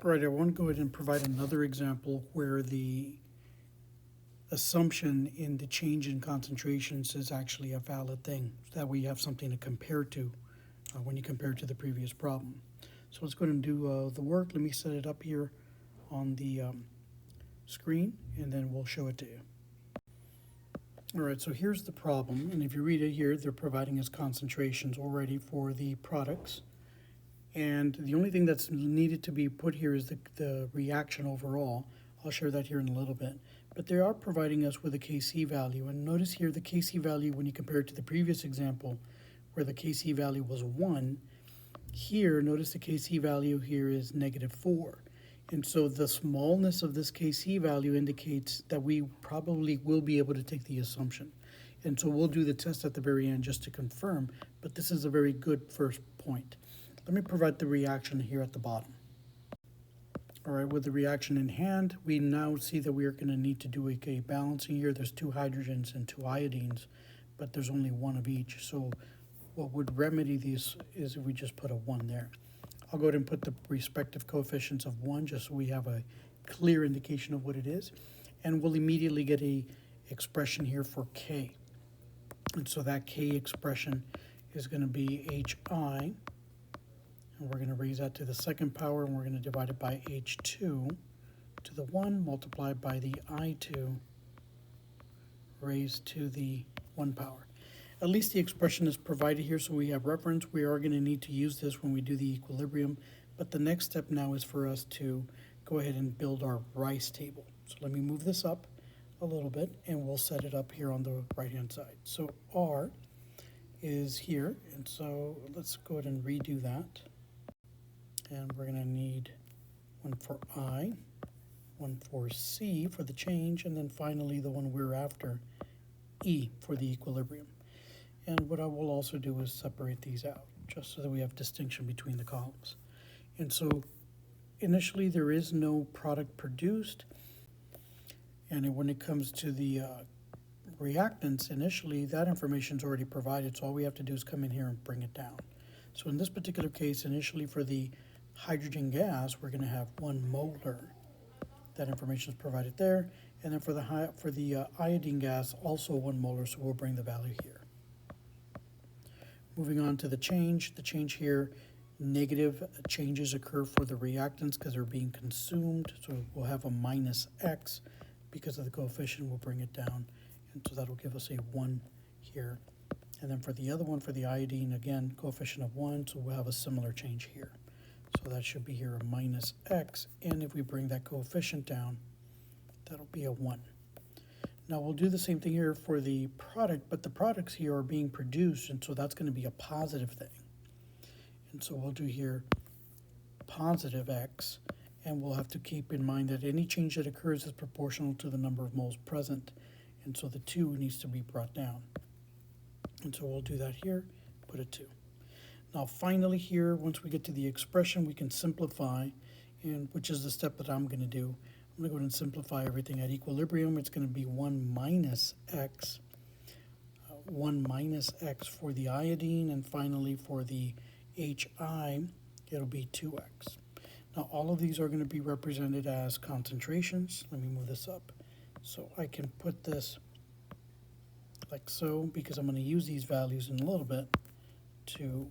All right, I want to go ahead and provide another example where the assumption in the change in concentrations is actually a valid thing, so that we have something to compare to when you compare to the previous problem. So let's go ahead and do the work. Let me set it up here on the screen, and then we'll show it to you. All right, so here's the problem, and if you read it here, they're providing us concentrations already for the products. And the only thing that's needed to be put here is the reaction overall. I'll share that here in a little bit. But they are providing us with a Kc value. And notice here the Kc value, when you compare it to the previous example, where the Kc value was 1, here, notice the Kc value here is -4. And so the smallness of this Kc value indicates that we probably will be able to take the assumption. And so we'll do the test at the very end just to confirm, but this is a very good first point. Let me provide the reaction here at the bottom. All right, with the reaction in hand, we now see that we are going to need to do a balancing here. There's 2 hydrogens and 2 iodines, but there's only 1 of each. So what would remedy these is if we just put a 1 there. I'll go ahead and put the respective coefficients of 1 just so we have a clear indication of what it is. And we'll immediately get a expression here for K. And so that K expression is going to be HI. And we're going to raise that to the second power, and we're going to divide it by H2 to the 1 multiplied by the I2 raised to the 1 power. At least the expression is provided here so we have reference. We are going to need to use this when we do the equilibrium, but the next step now is for us to go ahead and build our Rice table. So let me move this up a little bit, and we'll set it up here on the right-hand side. So R is here, and so let's go ahead and redo that. And we're going to need 1 for I, 1 for C for the change, and then finally the one we're after, E, for the equilibrium. And what I will also do is separate these out, just so that we have distinction between the columns. And so initially there is no product produced, and when it comes to the reactants, initially that information is already provided, so all we have to do is come in here and bring it down. So in this particular case, initially for the hydrogen gas, we're going to have 1 molar. That information is provided there. And then for the iodine gas, also 1 molar, so we'll bring the value here. Moving on to the change here, negative changes occur for the reactants because they're being consumed. So we'll have a -x because of the coefficient. We'll bring it down. And so that'll give us a 1 here. And then for the other one, for the iodine, again, coefficient of 1, so we'll have a similar change here. So that should be here a -x, and if we bring that coefficient down, that'll be a 1. Now we'll do the same thing here for the product, but the products here are being produced, and so that's going to be a positive thing. And so we'll do here positive x, and we'll have to keep in mind that any change that occurs is proportional to the number of moles present, and so the 2 needs to be brought down. And so we'll do that here, put a 2. Now finally here, once we get to the expression, we can simplify, and which is the step that I'm going to do. I'm going to go ahead and simplify everything. At equilibrium, it's going to be 1 minus x, 1 minus x for the iodine, and finally for the HI, it'll be 2x. Now all of these are going to be represented as concentrations. Let me move this up. So I can put this like so, because I'm going to use these values in a little bit to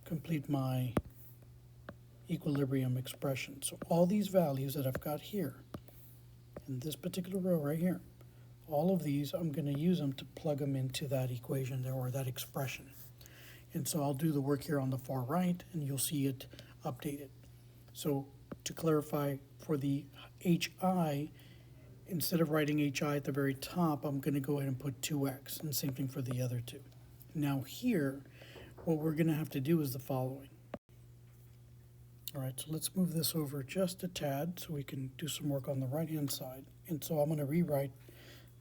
complete my equilibrium expression. So all these values that I've got here, in this particular row right here, all of these, I'm going to use them to plug them into that equation there, or that expression. And so I'll do the work here on the far right, and you'll see it updated. So to clarify, for the HI, instead of writing HI at the very top, I'm going to go ahead and put 2x, and same thing for the other 2. Now here, what we're going to have to do is the following. All right, so let's move this over just a tad so we can do some work on the right-hand side. And so I'm going to rewrite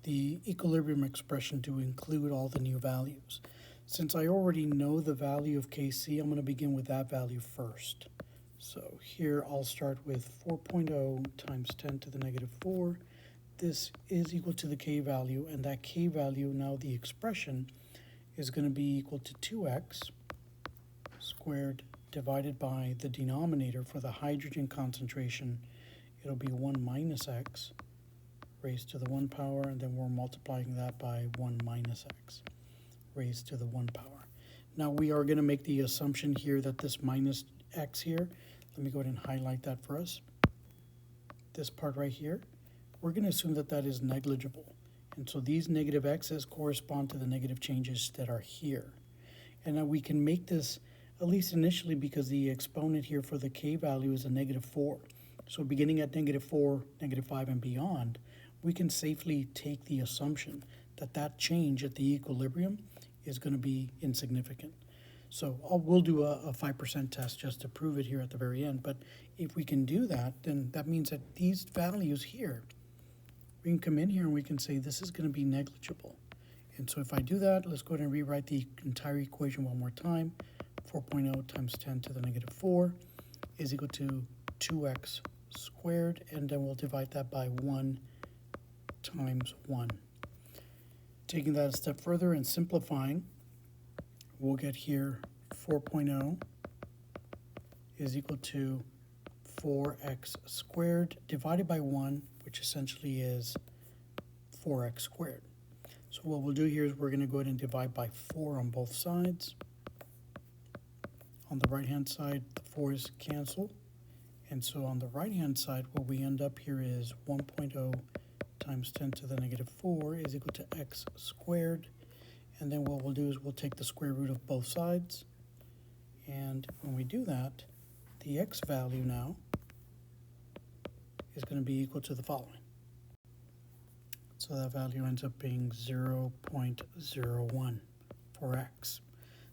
the equilibrium expression to include all the new values. Since I already know the value of Kc, I'm going to begin with that value first. So here I'll start with 4.0 times 10 to the -4. This is equal to the K value, and that K value, now the expression, is going to be equal to 2x squared divided by the denominator for the hydrogen concentration. It'll be 1 minus x raised to the 1 power, and then we're multiplying that by 1 minus x raised to the 1 power. Now we are going to make the assumption here that this minus x here, let me go ahead and highlight that for us. This part right here, we're going to assume that that is negligible. And so these negative x's correspond to the negative changes that are here. And now we can make this, at least initially, because the exponent here for the k value is a -4. So beginning at -4, -5, and beyond, we can safely take the assumption that that change at the equilibrium is going to be insignificant. So we'll do a 5% test just to prove it here at the very end. But if we can do that, then that means that these values here, we can come in here and we can say this is going to be negligible. And so if I do that, let's go ahead and rewrite the entire equation one more time. 4.0 times 10 to the -4 is equal to 2x squared, and then we'll divide that by 1 times 1. Taking that a step further and simplifying, we'll get here 4.0 is equal to 4x squared divided by 1, which essentially is 4x squared. So what we'll do here is we're going to go ahead and divide by 4 on both sides. On the right-hand side, the 4's cancel. And so on the right-hand side, what we end up here is 1.0 times 10 to the -4 is equal to x squared. And then what we'll do is we'll take the square root of both sides. And when we do that, the x value now is going to be equal to the following. So that value ends up being 0.01 for x.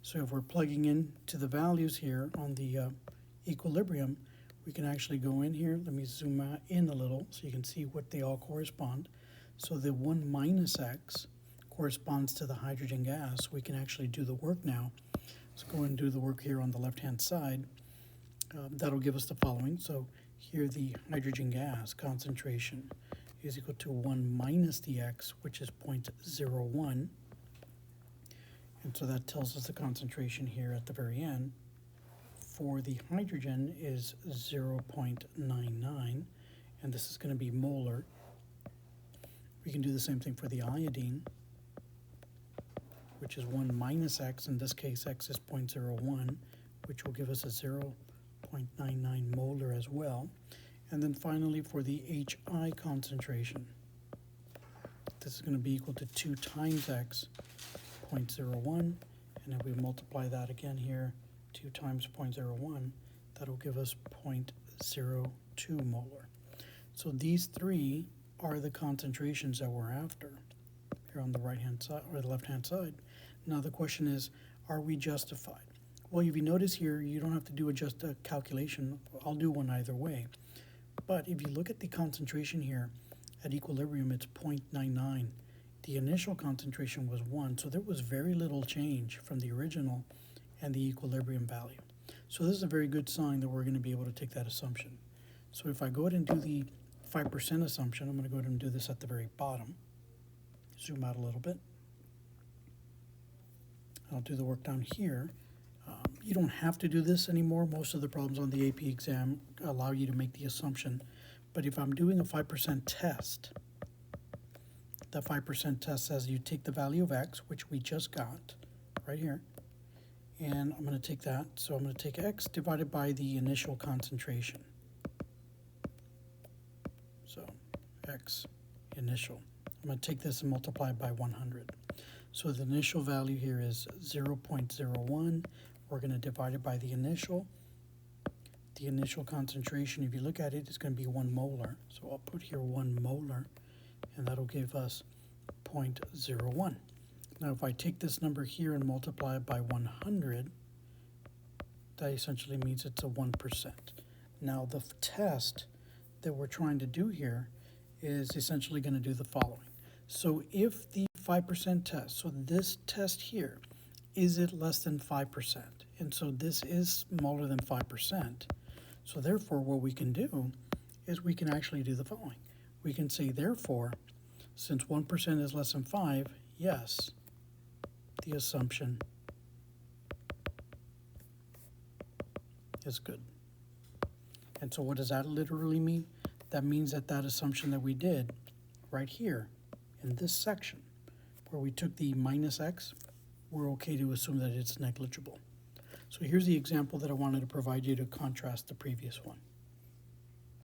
So if we're plugging in to the values here on the equilibrium, we can actually go in here. Let me zoom out in a little so you can see what they all correspond. So the 1 minus x corresponds to the hydrogen gas. We can actually do the work now. Let's go and do the work here on the left-hand side. That'll give us the following. So here the hydrogen gas concentration is equal to 1 minus the x, which is 0.01. And so that tells us the concentration here at the very end for the hydrogen is 0.99, and this is going to be molar. We can do the same thing for the iodine, which is 1 minus x. In this case, x is 0.01, which will give us a 0.99 molar as well. And then finally, for the HI concentration, this is going to be equal to 2 times x, 0.01, and if we multiply that again here, 2 times 0.01, that'll give us 0.02 molar. So these three are the concentrations that we're after here on the right-hand side or the left-hand side. Now the question is, are we justified? Well, if you notice here, you don't have to do just a calculation. I'll do one either way. But if you look at the concentration here at equilibrium, it's 0.99. The initial concentration was 1, so there was very little change from the original and the equilibrium value. So this is a very good sign that we're going to be able to take that assumption. So if I go ahead and do the 5% assumption, I'm going to go ahead and do this at the very bottom. Zoom out a little bit. I'll do the work down here. You don't have to do this anymore. Most of the problems on the AP exam allow you to make the assumption. But if I'm doing a 5% test, that 5% test says you take the value of x, which we just got right here, and I'm going to take that. So I'm going to take x divided by the initial concentration. So x initial. I'm going to take this and multiply it by 100. So the initial value here is 0.01. We're going to divide it by the initial. The initial concentration, if you look at it, is going to be 1 molar. So I'll put here 1 molar, and that'll give us 0.01. Now if I take this number here and multiply it by 100, that essentially means it's a 1%. Now the test that we're trying to do here is essentially going to do the following. So if the 5% test, so this test here, is it less than 5%? And so this is smaller than 5%. So therefore what we can do is we can actually do the following. We can say therefore, since 1% is less than 5, yes, the assumption is good. And so what does that literally mean? That means that that assumption that we did right here in this section, where we took the minus x, we're okay to assume that it's negligible. So here's the example that I wanted to provide you to contrast the previous one.